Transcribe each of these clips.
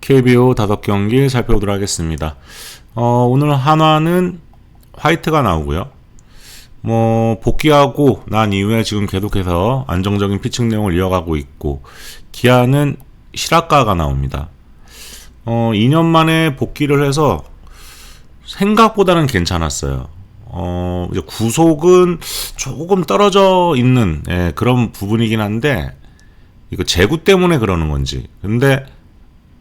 KBO 5경기 살펴보도록 하겠습니다. 오늘 한화는 화이트가 나오고요. 복귀하고 난 이후에 지금 계속해서 안정적인 피칭 내용을 이어가고 있고, 기아는 시라카가 나옵니다. 2년 만에 복귀를 해서 생각보다는 괜찮았어요. 이제 구속은 조금 떨어져 있는 그런 부분이긴 한데, 이거 제구 때문에 그러는 건지. 근데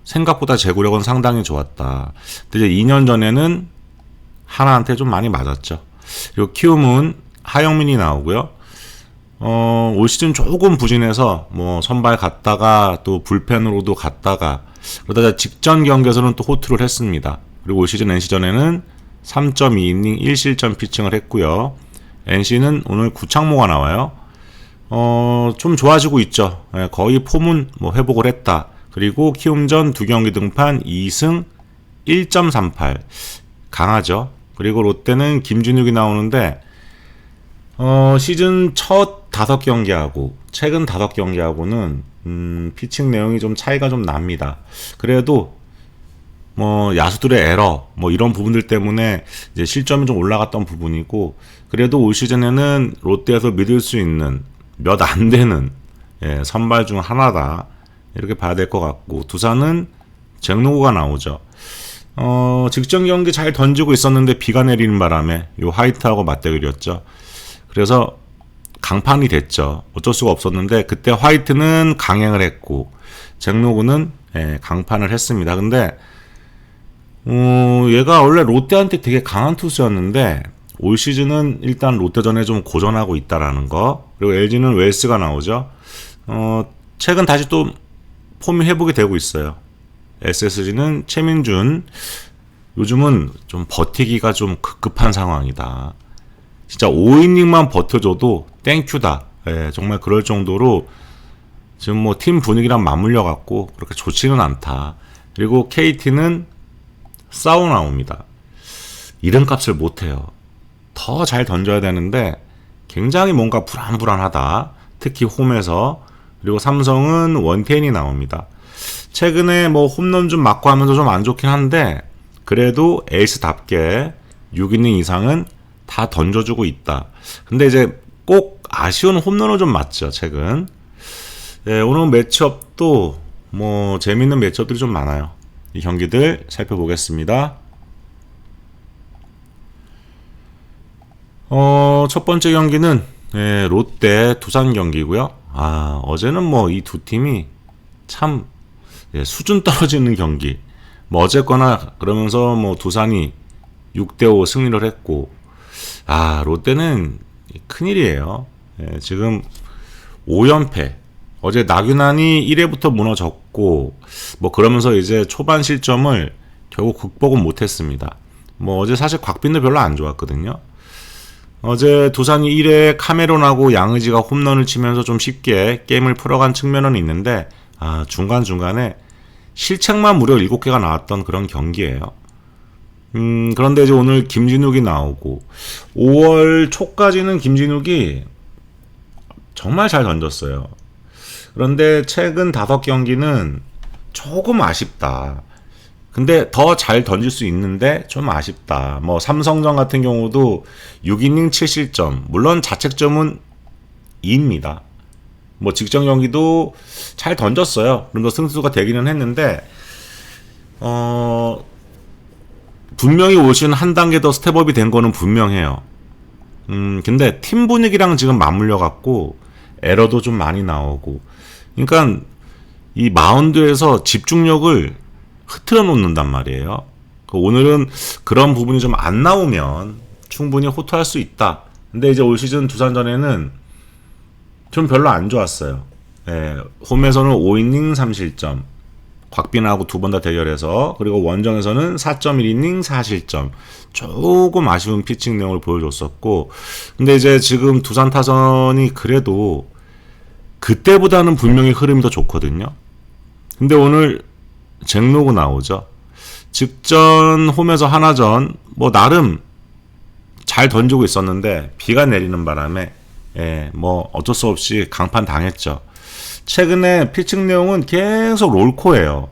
생각보다 제구력은 상당히 좋았다. 근데 이제 2년 전에는 하나한테 좀 많이 맞았죠. 그리고 키움은 하영민이 나오고요. 올 시즌 조금 부진해서 선발 갔다가 또 불펜으로도 갔다가, 그러다가 직전 경기에서는 또 호투를 했습니다. 그리고 올 시즌 NC전에는 3.2이닝 1실점 피칭을 했고요. NC는 오늘 구창모가 나와요. 좀 좋아지고 있죠. 거의 폼은 회복을 했다. 그리고 키움전 2경기 등판 2승 1.38 강하죠. 그리고 롯데는 김진욱이 나오는데, 시즌 첫 5경기하고 최근 5경기하고는 피칭 내용이 좀 차이가 좀 납니다. 그래도 야수들의 에러 이런 부분들 때문에 이제 실점이 좀 올라갔던 부분이고, 그래도 올 시즌에는 롯데에서 믿을 수 있는 몇 안 되는 선발 중 하나다, 이렇게 봐야 될 것 같고, 두산은 잭노우가 나오죠. 직전 경기 잘 던지고 있었는데 비가 내리는 바람에 요 화이트하고 맞대결이었죠. 그래서 강판이 됐죠. 어쩔 수가 없었는데, 그때 화이트는 강행을 했고 잭노우는 강판을 했습니다. 근데 얘가 원래 롯데한테 되게 강한 투수였는데, 올 시즌은 일단 롯데전에 좀 고전하고 있다라는 거. 그리고 LG는 웰스가 나오죠. 최근 다시 또 폼이 회복이 되고 있어요. SSG는 최민준, 요즘은 좀 버티기가 좀 급급한 상황이다. 진짜 5이닝만 버텨줘도 땡큐다. 정말 그럴 정도로 지금 팀 분위기랑 맞물려 갖고 그렇게 좋지는 않다. 그리고 KT는 싸우 나옵니다. 이름값을 못해요. 더 잘 던져야 되는데 굉장히 뭔가 불안불안하다. 특히 홈에서. 그리고 삼성은 원태인이 나옵니다. 최근에 홈런 좀 맞고 하면서 좀 안 좋긴 한데, 그래도 에이스답게 6이닝 이상은 다 던져주고 있다. 근데 이제 꼭 아쉬운 홈런을 좀 맞죠, 최근. 오늘 매치업도 재밌는 매치업들이 좀 많아요. 이 경기들 살펴보겠습니다. 첫 번째 경기는 롯데 두산 경기고요. 어제는 이 두 팀이 참 수준 떨어지는 경기. 어쨌거나 그러면서 두산이 6대5 승리를 했고, 롯데는 큰일이에요. 지금 5연패. 어제 나균안이 1회부터 무너졌고, 그러면서 이제 초반 실점을 결국 극복은 못했습니다. 어제 사실 곽빈도 별로 안 좋았거든요. 어제 두산이 1회 카메론하고 양의지가 홈런을 치면서 좀 쉽게 게임을 풀어간 측면은 있는데, 중간중간에 실책만 무려 7개가 나왔던 그런 경기예요. 그런데 이제 오늘 김진욱이 나오고, 5월 초까지는 김진욱이 정말 잘 던졌어요. 그런데 최근 5경기는 조금 아쉽다. 근데 더 잘 던질 수 있는데 좀 아쉽다. 삼성전 같은 경우도 6이닝 7실점. 물론 자책점은 2입니다. 직전 경기도 잘 던졌어요. 그럼 더 승수가 되기는 했는데, 분명히 올 시즌 한 단계 더 스텝업이 된 거는 분명해요. 근데 팀 분위기랑 지금 맞물려 갖고 에러도 좀 많이 나오고, 그러니까 이 마운드에서 집중력을 흐트러 놓는단 말이에요. 오늘은 그런 부분이 좀 안 나오면 충분히 호투할 수 있다. 근데 이제 올 시즌 두산전에는 좀 별로 안 좋았어요. 홈에서는 5이닝 3실점. 곽빈하고 2번 다 대결해서, 그리고 원정에서는 4.1이닝 4실점. 조금 아쉬운 피칭 내용을 보여줬었고, 근데 이제 지금 두산 타선이 그래도 그때보다는 분명히 흐름이 더 좋거든요. 근데 오늘 잭로그 나오죠. 직전 홈에서 하나전 나름 잘 던지고 있었는데 비가 내리는 바람에 어쩔 수 없이 강판 당했죠. 최근에 피칭 내용은 계속 롤코예요.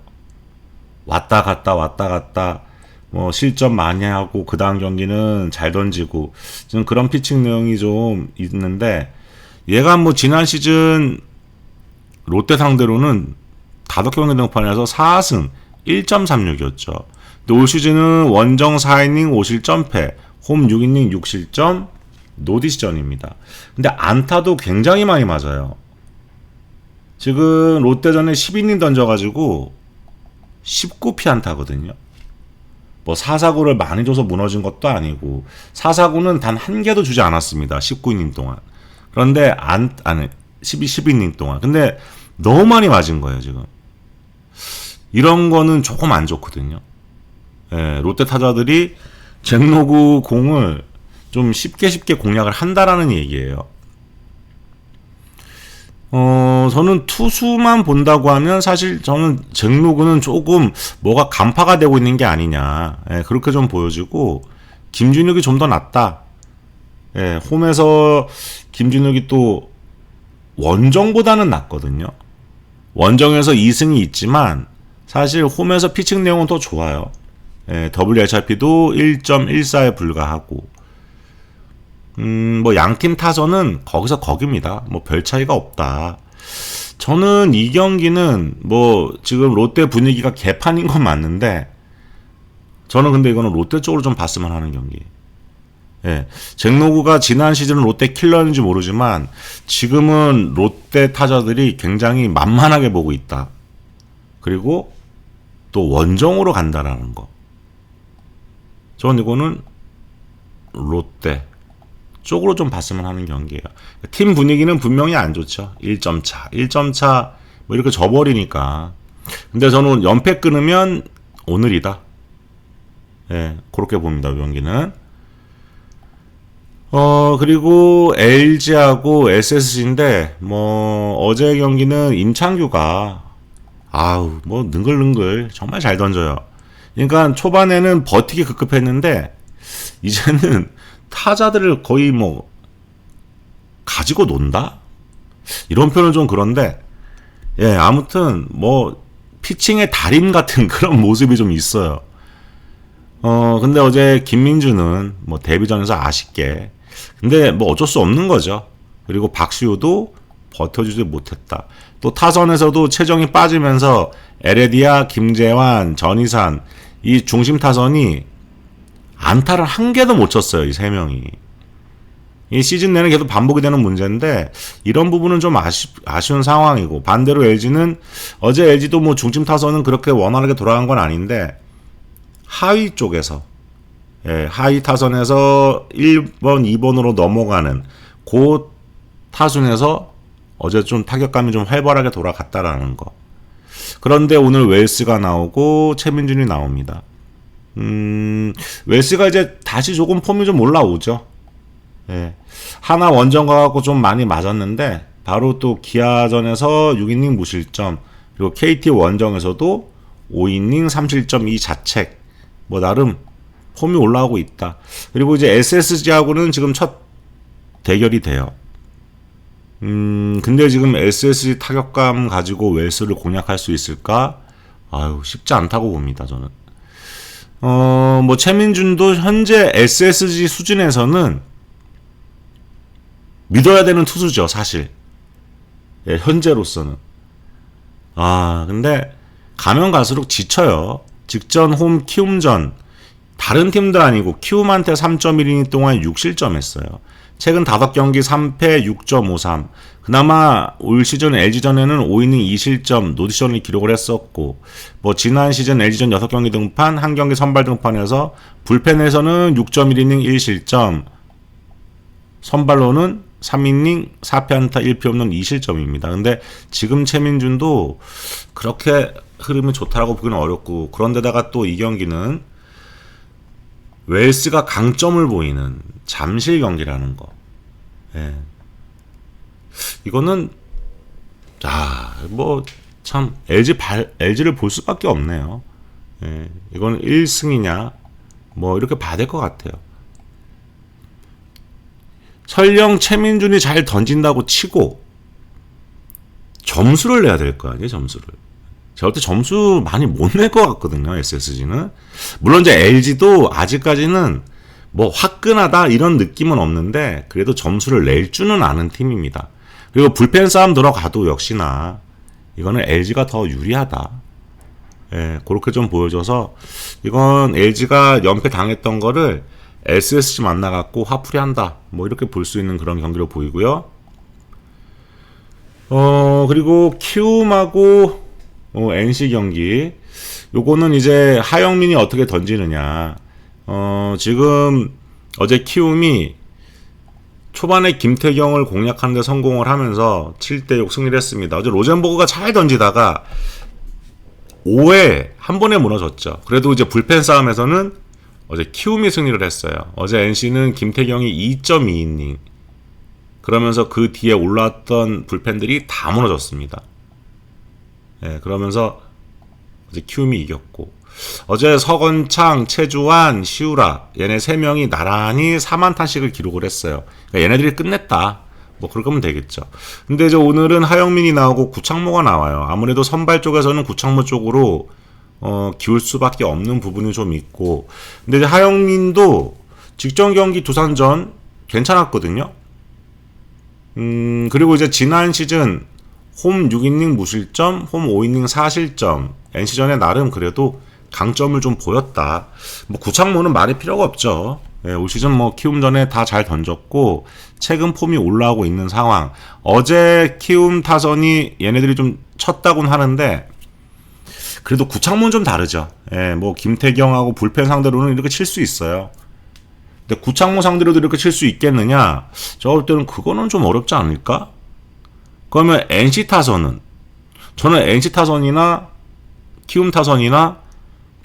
왔다 갔다 왔다 갔다 뭐 실점 많이 하고 그 다음 경기는 잘 던지고 좀 그런 피칭 내용이 좀 있는데 얘가 뭐 지난 시즌 롯데 상대로는 5경기 등판에서 4승 1.36이었죠. 근데 올 시즌은 원정 4이닝 5실점패, 홈 6이닝 6실점, 노디시전입니다. 근데 안타도 굉장히 많이 맞아요. 지금 롯데전에 10이닝 던져가지고 19피안타거든요. 뭐 4사구를 많이 줘서 무너진 것도 아니고 4사구는 단 한 개도 주지 않았습니다. 19이닝 동안. 그런데 12이닝 동안. 근데 너무 많이 맞은 거예요, 지금. 이런 거는 조금 안 좋거든요. 예, 롯데 타자들이 잭로그 공을 좀 쉽게 공략을 한다라는 얘기예요. 저는 투수만 본다고 하면 사실 저는 잭로그는 조금 뭐가 간파가 되고 있는 게 아니냐. 예, 그렇게 좀 보여지고 김준혁이 좀 더 낫다. 예, 홈에서 김준혁이 또 원정보다는 낫거든요. 원정에서 2승이 있지만 사실 홈에서 피칭 내용은 더 좋아요. 예, WHIP도 1.14에 불과하고 뭐 양팀 타선은 거기서 거깁니다. 뭐 별 차이가 없다. 저는 이 경기는 뭐 지금 롯데 분위기가 개판인 건 맞는데 저는 근데 이거는 롯데 쪽으로 좀 봤으면 하는 경기. 예, 잭로그가 지난 시즌은 롯데 킬러인지 모르지만 지금은 롯데 타자들이 굉장히 만만하게 보고 있다. 그리고 또 원정으로 간다라는 거. 전 이거는 롯데 쪽으로 좀 봤으면 하는 경기예요. 팀 분위기는 분명히 안 좋죠. 1점 차, 1점 차 뭐 이렇게 져버리니까. 근데 저는 연패 끊으면 오늘이다. 예, 그렇게 봅니다. 이 경기는. 그리고 LG하고 SSG인데 뭐 어제 경기는 임창규가 뭐 능글능글 정말 잘 던져요. 그러니까 초반에는 버티기 급급했는데 이제는 타자들을 거의 뭐 가지고 논다? 이런 표현은 좀 그런데 예, 아무튼 뭐 피칭의 달인 같은 그런 모습이 좀 있어요. 근데 어제 김민주는 뭐 데뷔전에서 아쉽게 근데 뭐 어쩔 수 없는 거죠. 그리고 박시우도 버텨주지 못했다. 또 타선에서도 최정이 빠지면서 에레디아, 김재환, 전희산 이 중심 타선이 안타를 한 개도 못 쳤어요. 이 세 명이. 이 시즌 내내 계속 반복이 되는 문제인데 이런 부분은 좀 아쉬운 상황이고 반대로 LG는 어제 LG도 뭐 중심 타선은 그렇게 원활하게 돌아간 건 아닌데 하위 쪽에서 예, 하위 타선에서 1번, 2번으로 넘어가는 그 타순에서 어제 좀 타격감이 좀 활발하게 돌아갔다라는 거. 그런데 오늘 웰스가 나오고 최민준이 나옵니다. 웰스가 이제 다시 조금 폼이 좀 올라오죠. 예. 하나 원정 가갖고 좀 많이 맞았는데 바로 또 기아전에서 6이닝 무실점 그리고 KT 원정에서도 5이닝 3실점 이 자책 뭐 나름 폼이 올라오고 있다. 그리고 이제 SSG하고는 지금 첫 대결이 돼요. 근데 지금 SSG 타격감 가지고 웰스를 공략할 수 있을까? 쉽지 않다고 봅니다, 저는. 뭐 최민준도 현재 SSG 수준에서는 믿어야 되는 투수죠, 사실. 예, 현재로서는. 근데 가면 갈수록 지쳐요. 직전 홈 키움전 다른 팀도 아니고 키움한테 3.1이닝 동안 6실점 했어요. 최근 5경기 3패 6.53. 그나마 올 시즌 LG전에는 5이닝 2실점 노디션을 기록을 했었고 뭐 지난 시즌 LG전 6경기 등판 1경기 선발 등판에서 불펜에서는 6.1이닝 1실점 선발로는 3이닝 4피안타 1피 없는 2실점입니다. 근데 지금 최민준도 그렇게 흐름이 좋다라고 보기는 어렵고 그런데다가 또 이 경기는 웰스가 강점을 보이는 잠실 경기라는 거. 예. 이거는 뭐 참 LG를 볼 수밖에 없네요. 예. 이거는 1승이냐 뭐 이렇게 봐야 될 것 같아요. 설령 최민준이 잘 던진다고 치고 점수를 내야 될 거 아니에요, 점수를. 제가 볼 때 점수 많이 못 낼 것 같거든요. SSG는. 물론 이제 LG도 아직까지는 뭐 화끈하다 이런 느낌은 없는데 그래도 점수를 낼 줄은 아는 팀입니다. 그리고 불펜 싸움 들어가도 역시나 이거는 LG가 더 유리하다. 예, 그렇게 좀 보여줘서 이건 LG가 연패 당했던 거를 SSG 만나갖고 화풀이한다. 뭐 이렇게 볼 수 있는 그런 경기로 보이고요. 그리고 키움하고 NC 경기. 요거는 이제 하영민이 어떻게 던지느냐. 지금 어제 키움이 초반에 김태경을 공략하는 데 성공을 하면서 7대6 승리를 했습니다. 어제 로젠버그가 잘 던지다가 5회 한 번에 무너졌죠. 그래도 이제 불펜 싸움에서는 어제 키움이 승리를 했어요. 어제 NC는 김태경이 2.2이닝 그러면서 그 뒤에 올라왔던 불펜들이 다 무너졌습니다. 예, 그러면서 어제 키움이 이겼고 어제 서건창, 최주환, 시우라 얘네 3명이 나란히 4만타씩을 기록을 했어요. 그러니까 얘네들이 끝냈다. 뭐 그럴 거면 되겠죠. 근데 이제 오늘은 하영민이 나오고 구창모가 나와요. 아무래도 선발 쪽에서는 구창모 쪽으로 기울 수밖에 없는 부분이 좀 있고 근데 이제 하영민도 직전 경기 두산전 괜찮았거든요. 그리고 이제 지난 시즌 홈 6이닝 무실점, 홈 5이닝 4실점 NC전에 나름 그래도 강점을 좀 보였다. 뭐 구창모는 말이 필요가 없죠. 예, 올 시즌 뭐 키움전에 다 잘 던졌고 최근 폼이 올라오고 있는 상황. 어제 키움 타선이 얘네들이 좀 쳤다고는 하는데 그래도 구창모는 좀 다르죠. 예, 뭐 김태경하고 불펜 상대로는 이렇게 칠 수 있어요. 근데 구창모 상대로도 이렇게 칠 수 있겠느냐? 제가 볼 때는 그거는 좀 어렵지 않을까? 그러면 NC 타선은 저는 NC 타선이나 키움 타선이나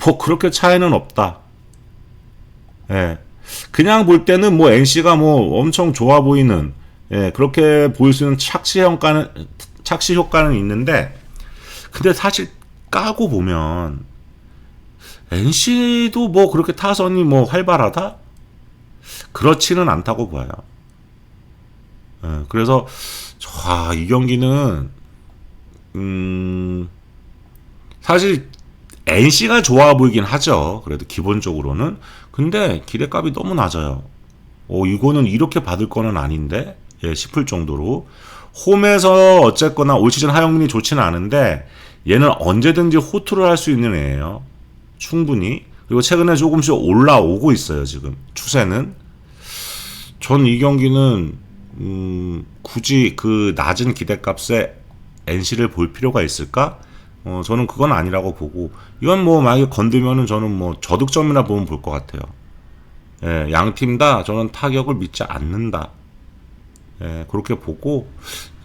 뭐 그렇게 차이는 없다. 예. 그냥 볼 때는 뭐 NC가 뭐 엄청 좋아 보이는 예, 그렇게 보일 수 있는 착시 효과는 있는데 근데 사실 까고 보면 NC도 뭐 그렇게 타선이 뭐 활발하다? 그렇지는 않다고 봐요. 예, 그래서 이 경기는 사실 NC가 좋아 보이긴 하죠. 그래도 기본적으로는. 근데 기대값이 너무 낮아요. 이거는 이렇게 받을 거는 아닌데? 예, 싶을 정도로. 홈에서 어쨌거나 올 시즌 하영민이 좋지는 않은데 얘는 언제든지 호투를 할 수 있는 애예요. 충분히. 그리고 최근에 조금씩 올라오고 있어요. 지금 추세는. 전 이 경기는 굳이 그 낮은 기대값에 NC를 볼 필요가 있을까? 저는 그건 아니라고 보고 이건 뭐 만약에 건드면은 저는 뭐 저득점이나 보면 볼 것 같아요. 예, 양팀 다 저는 타격을 믿지 않는다. 예, 그렇게 보고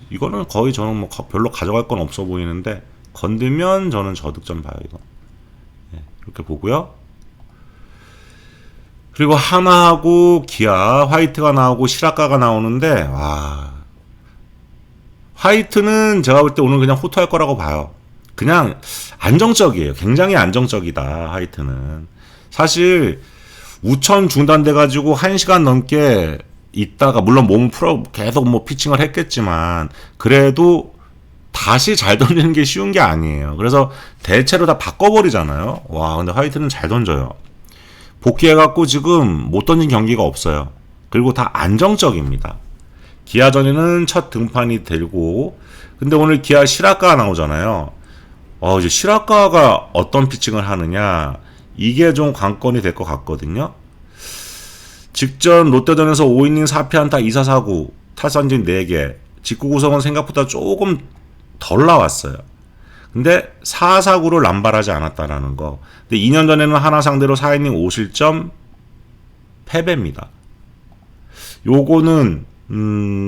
이거는 거의 저는 뭐 별로 가져갈 건 없어 보이는데 건드면 저는 저득점 봐요 이거. 예, 이렇게 보고요. 그리고 하나하고 기아 화이트가 나오고 시라카가 나오는데 화이트는 제가 볼 때 오늘 그냥 호투할 거라고 봐요. 그냥 안정적이에요. 굉장히 안정적이다. 하이트는. 사실 우천 중단돼가지고 1시간 넘게 있다가 물론 몸을 풀어 계속 뭐 피칭을 했겠지만 그래도 다시 잘 던지는 게 쉬운 게 아니에요. 그래서 대체로 다 바꿔버리잖아요. 근데 화이트는 잘 던져요. 복귀해갖고 지금 못 던진 경기가 없어요. 그리고 다 안정적입니다. 기아전에는 첫 등판이 되고 근데 오늘 기아 시라카가 나오잖아요. 이제 시라카가 어떤 피칭을 하느냐 이게 좀 관건이 될 것 같거든요. 직전 롯데전에서 5이닝 4피안타 2사 4구 탈삼진 4개 직구 구성은 생각보다 조금 덜 나왔어요. 근데 4, 4구를 남발하지 않았다라는 거. 근데 2년 전에는 하나 상대로 4이닝 5실점 패배입니다. 요거는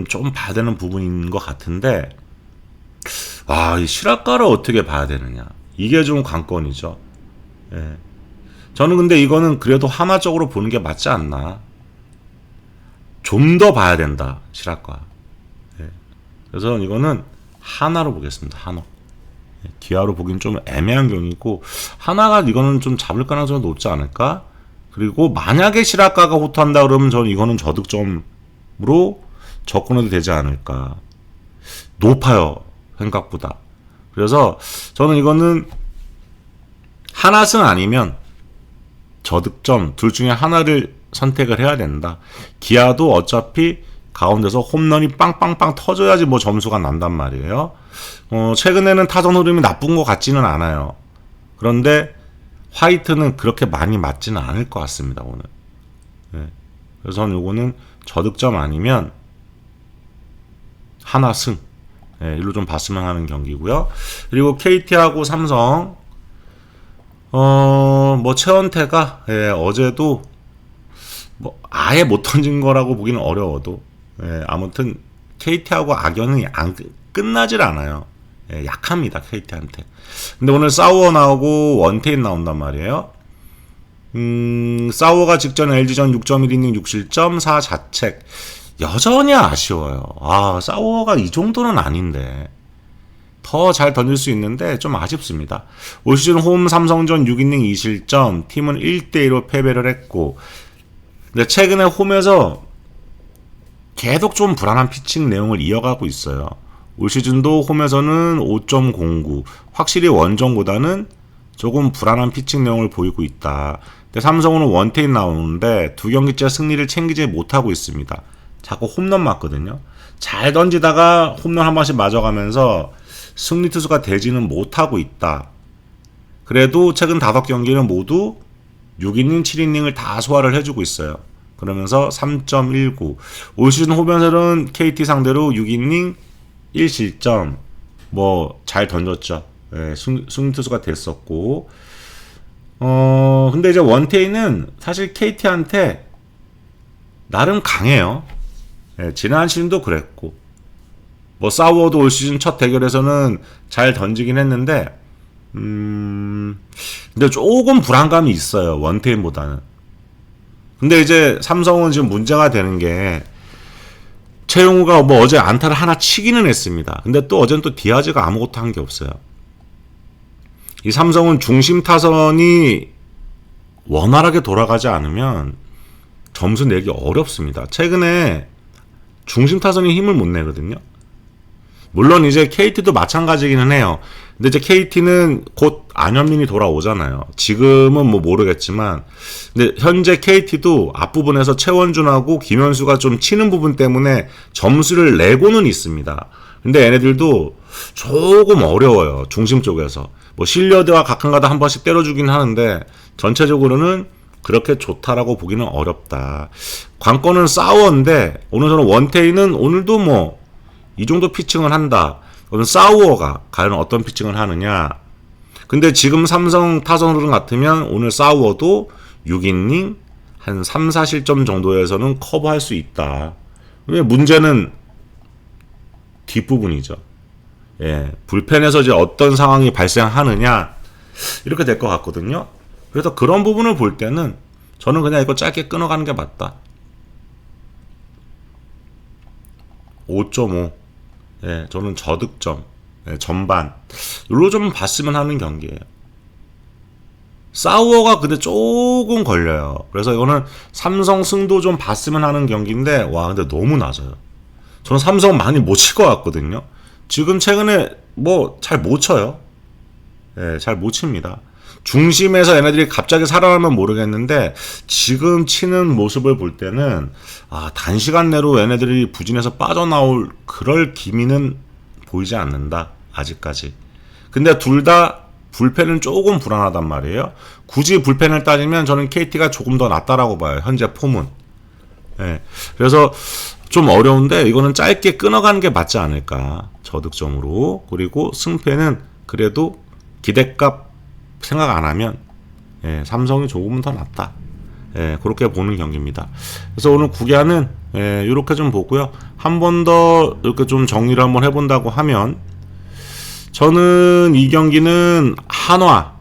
좀 봐야 되는 부분인 것 같은데 이 시라카를 어떻게 봐야 되느냐 이게 좀 관건이죠. 예. 저는 근데 이거는 그래도 하나 쪽으로 보는 게 맞지 않나. 좀 더 봐야 된다 시라카. 예. 그래서 이거는 하나로 보겠습니다. 한화. 예. 기아로 보긴 좀 애매한 경기고 하나가 이거는 좀 잡을 가능성이 높지 않을까. 그리고 만약에 시라카가 호투한다 그러면 저는 이거는 저득점으로 접근해도 되지 않을까. 높아요 생각보다. 그래서 저는 이거는 하나승 아니면 저득점 둘 중에 하나를 선택을 해야 된다. 기아도 어차피 가운데서 홈런이 빵빵빵 터져야지 뭐 점수가 난단 말이에요. 최근에는 타선 흐름이 나쁜 것 같지는 않아요. 그런데 화이트는 그렇게 많이 맞지는 않을 것 같습니다, 오늘. 네. 그래서 저는 요거는 저득점 아니면 하나승. 네, 일로 좀 봤으면 하는 경기고요. 그리고 KT하고 삼성. 뭐 최원태가 어제도 뭐 아예 못 던진 거라고 보기는 어려워도 아무튼 KT하고 악연이 끝나질 않아요. 약합니다, KT한테. 근데 오늘 사우어 나오고 원태인 나온단 말이에요. 사우어가 직전 LG전 6.1이닝 6실점 4자책. 여전히 아쉬워요. 사우어가 이 정도는 아닌데 더 잘 던질 수 있는데 좀 아쉽습니다. 올 시즌 홈 삼성전 6이닝 2실점, 팀은 1대2로 패배를 했고, 근데 최근에 홈에서 계속 좀 불안한 피칭 내용을 이어가고 있어요. 올 시즌도 홈에서는 5.09, 확실히 원정보다는 조금 불안한 피칭 내용을 보이고 있다. 근데 삼성은 원태인 나오는데 두 경기째 승리를 챙기지 못하고 있습니다. 자꾸 홈런 맞거든요. 잘 던지다가 홈런 한 번씩 맞아가면서 승리 투수가 되지는 못하고 있다. 그래도 최근 5경기는 모두 6이닝, 7이닝을 다 소화를 해주고 있어요. 그러면서 3.19. 올 시즌 홈에서는 KT 상대로 6이닝 1실점 뭐 잘 던졌죠. 승리 투수가 됐었고. 근데 이제 원태인은 사실 KT한테 나름 강해요. 지난 시즌도 그랬고. 뭐 사우어도 올 시즌 첫 대결에서는 잘 던지긴 했는데 근데 조금 불안감이 있어요, 원태인보다는. 근데 이제 삼성은 지금 문제가 되는 게 최용우가 뭐 어제 안타를 하나 치기는 했습니다. 근데 또 어제는 또 디아즈가 아무것도 한 게 없어요. 이 삼성은 중심 타선이 원활하게 돌아가지 않으면 점수 내기 어렵습니다. 최근에 중심 타선이 힘을 못 내거든요. 물론 이제 KT도 마찬가지기는 해요. 근데 이제 KT는 곧 안현민이 돌아오잖아요. 지금은 뭐 모르겠지만, 근데 현재 KT도 앞부분에서 최원준하고 김현수가 좀 치는 부분 때문에 점수를 내고는 있습니다. 근데 얘네들도 조금 어려워요, 중심 쪽에서. 뭐 실려드와 각한가다 한 번씩 때려주긴 하는데 전체적으로는 그렇게 좋다라고 보기는 어렵다. 관건은 사우어인데 오늘 저는 원태인은 오늘도 뭐 이 정도 피칭을 한다. 그러면 사우어가 과연 어떤 피칭을 하느냐. 근데 지금 삼성 타선 흐름 같으면 오늘 사우어도 6이닝 한 3, 4실점 정도에서는 커버할 수 있다. 왜 문제는 뒷부분이죠. 불펜에서 이제 어떤 상황이 발생하느냐 이렇게 될 것 같거든요. 그래서 그런 부분을 볼 때는 저는 그냥 이거 짧게 끊어가는 게 맞다. 5.5. 저는 저득점, 전반 이로 좀 봤으면 하는 경기예요. 사우어가 근데 조금 걸려요. 그래서 이거는 삼성 승도 좀 봤으면 하는 경기인데 근데 너무 낮아요. 저는 삼성 많이 못 칠 것 같거든요. 지금 최근에 뭐 잘 못 쳐요. 잘 못 칩니다. 중심에서 얘네들이 갑자기 살아나면 모르겠는데 지금 치는 모습을 볼 때는 단시간 내로 얘네들이 부진해서 빠져나올 그럴 기미는 보이지 않는다, 아직까지. 근데 둘 다 불펜은 조금 불안하단 말이에요. 굳이 불펜을 따지면 저는 KT가 조금 더 낫다라고 봐요, 현재 폼은. 그래서 좀 어려운데 이거는 짧게 끊어가는 게 맞지 않을까, 저득점으로. 그리고 승패는 그래도 기대값 생각 안 하면 삼성이 조금은 더 낫다. 그렇게 보는 경기입니다. 그래서 오늘 구기아는 이렇게 좀 보고요. 한 번 더 이렇게 좀 정리를 한번 해본다고 하면 저는 이 경기는 한화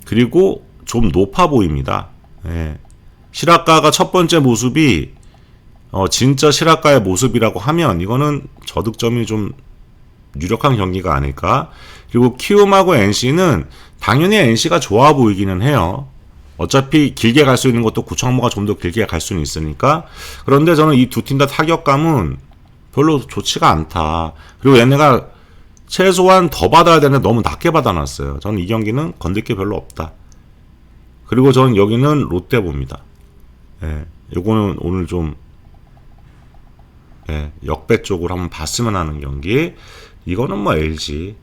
그리고 좀 높아 보입니다. 시라카가 첫 번째 모습이 진짜 시라카의 모습이라고 하면 이거는 저득점이 좀 유력한 경기가 아닐까. 그리고 키움하고 NC는 당연히 NC가 좋아 보이기는 해요. 어차피 길게 갈 수 있는 것도 구창모가 좀 더 길게 갈 수는 있으니까. 그런데 저는 이 두 팀 다 타격감은 별로 좋지가 않다. 그리고 얘네가 최소한 더 받아야 되는데 너무 낮게 받아놨어요. 저는 이 경기는 건들 게 별로 없다. 그리고 저는 여기는 롯데 봅니다. 예, 요거는 오늘 좀 예, 역배 쪽으로 한번 봤으면 하는 경기. 이거는 뭐 LG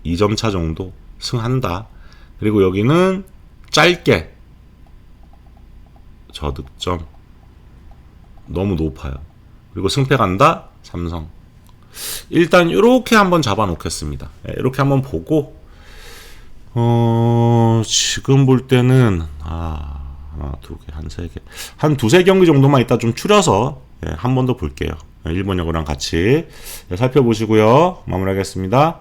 2점 차 정도 승한다. 그리고 여기는 짧게 저득점 너무 높아요. 그리고 승패 간다. 삼성. 일단 이렇게 한번 잡아 놓겠습니다. 이렇게 한번 보고 지금 볼 때는 하나, 두 개, 한 세 개, 한 두세 경기 정도만 이따 좀 추려서 한 번 더 볼게요. 일본 여고랑 같이 살펴보시고요. 마무리하겠습니다.